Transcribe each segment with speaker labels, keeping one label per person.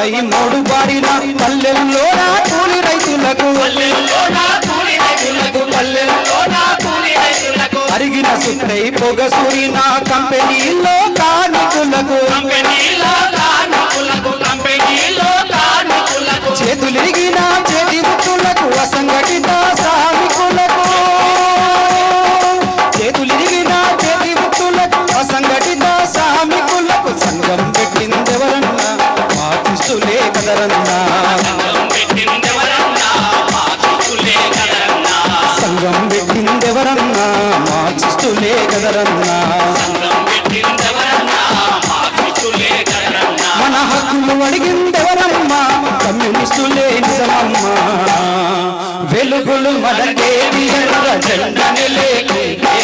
Speaker 1: బలై mode బారిన పల్లెల్లోన కూలి రైతులకు అరిగిన సుత్తై పొగసూరిన కంపెనీలో కార్మికులకు చేతులిరిగిన చేతి వృత్తులకు అసంఘటిత శ్రామికులకు చేతులిరిగిన చేతి వృత్తులకు అసంఘటిత శ్రామికులకు సంఘం పెట్టిందెవరన్నా మార్క్సిస్టులే కదరన్నా సంఘం పెట్టిందెవరన్నా మార్క్సిస్టులే కదరన్నా మన హక్కులు అడిగిందెవరమ్మా కమ్యూనిస్టులే నిజమమ్మా వెలుగులు మనకేది ఎర్ర జెండనే లేకుంటే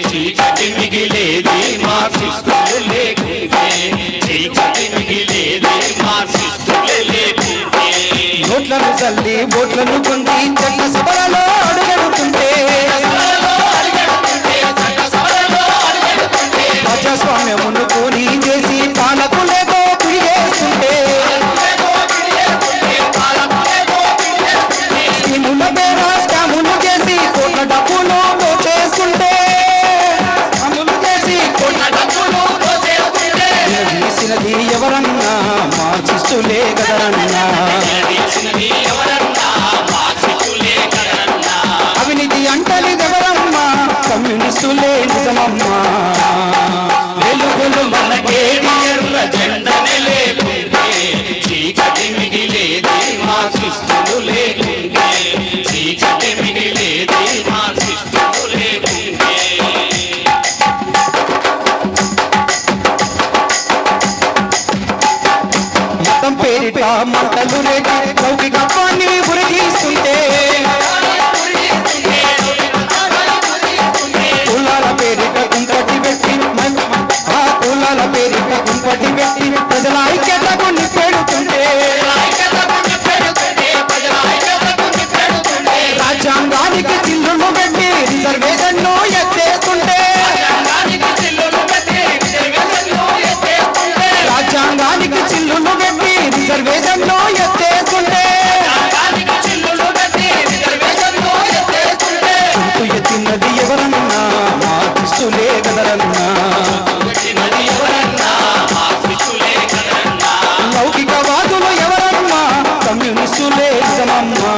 Speaker 1: చీకటి మిగిలేది మార్క్సిస్టులే లేకుంటే చీకటి మిగిలేది మార్క్సిస్టులే లేకుంటే నోట్లను చల్లి ఓట్లను పొంది చట్ట సభలలో అడుగడుతుంటే ప్రజాస్వామ్యమును కూని చేసి పాలకులేదో తిరిగేస్తుంటే స్కీముల పేర స్కాములు చేసి కోట్ల డబ్బులు దోచేస్తుంటే అమలు చేసి కోట్ల డబ్బులు తీసినది ఎవరన్నా మార్క్సిస్టులే కదరన్నా అవినీతి అంటలిదెవరమ్మా కమ్యూనిస్టులే నిజమమ్మా వెలుగులు మనకేది ఎర్ర జెండనే లేకుంటే చీకటి మిగిలేది మార్క్సిస్టులు లేకుంటే చీకటి మిగిలేది మార్క్సిస్టులు లేకుంటే మతం పేరిట మంటలు రేటి లౌకికత్వాన్ని ఉరిగిస్తుంటే కులాల పేరిట కుంపటి పెట్టి ఆ కులాల పేరిట కుంపటి పెట్టి ప్రజల ఐక్యతకు నిప్పెడుతుంటే రాజ్యాంగానికి చిల్లులు పెట్టి రిజర్వేషన్ను ఎత్తేస్తుంటే రాజ్యాంగానికి చిల్లులు పెట్టి రిజర్వేషన్ను ఎత్తేస్తుంటే చుట్టూ ఎత్తినది ఎవరన్నా మార్క్సిస్టులే కదరన్నా లౌకికవాదులు ఎవరన్నా కమ్యూనిస్టులే నిజమమ్మా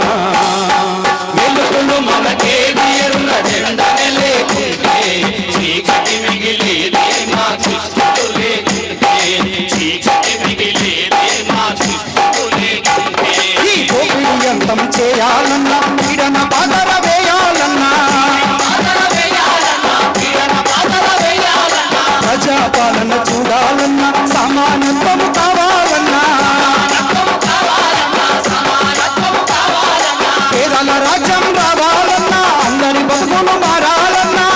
Speaker 1: వెలుగులు మనకేది ఎర్ర జెండనే లేకుంటే చీకటి మిగిలేది మార్క్సిస్టులు లేకుంటే చీకటి మిగిలేది మార్క్సిస్టులు లేకుంటే ఈ దోపిడీ అంతం చేయాలన్నా పీడన బాధర వేయాలన్నా ప్రజాపాలన చూడాలన్నా సమానత్వము కావాలన్నా పేదల రాజ్యం రావాలన్నా అందరి బతుకులు మారాలన్నా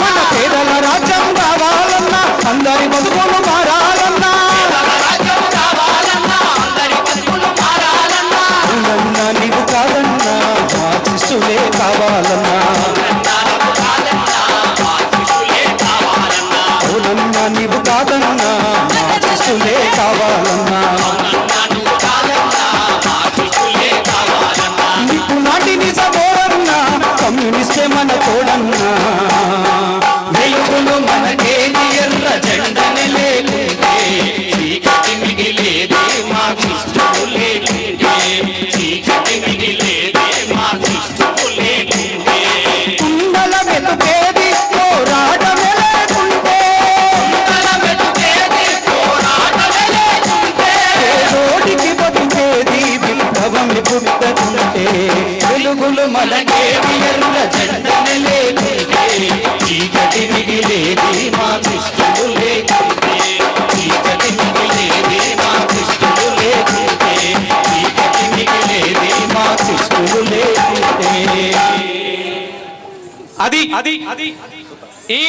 Speaker 1: మన పేదల రాజ్యం రావాలన్నా అందరి బతుకులు మారాలన్నా అవునన్నా నీవు కాదన్నా మార్క్సిస్టులే కావాలన్నా అవునన్నా నీవు కాదన్నా మార్క్సిస్టులే కావాలన్నా నీకు నాటి నిజమోరన్నా కమ్యూనిస్టే మన తోడన్నా వెలుగులు మనకేది ఎర్ర జెండనే లేకుంటే చీకటి మిగిలేది మార్క్సిస్టులు లేకుంటే చీకటి మిగిలేది మార్క్సిస్టులు లేకుంటే కుండల వెతుకేది పోరాటమే లేకుంటే రోడికి బతుకేది విప్లవమే పుట్టకుంటే వెలుగులు మనకేది ఎర్ర జెండనే లేకుంటే చీకటి మిగిలేది మార్క్సిస్టులు లేకుంటే చీకటి మిగిలేది మార్క్సిస్టులు లేకుంటే చీకటి మిగిలేది మార్క్సిస్టులు లేకుంటే అది ఈ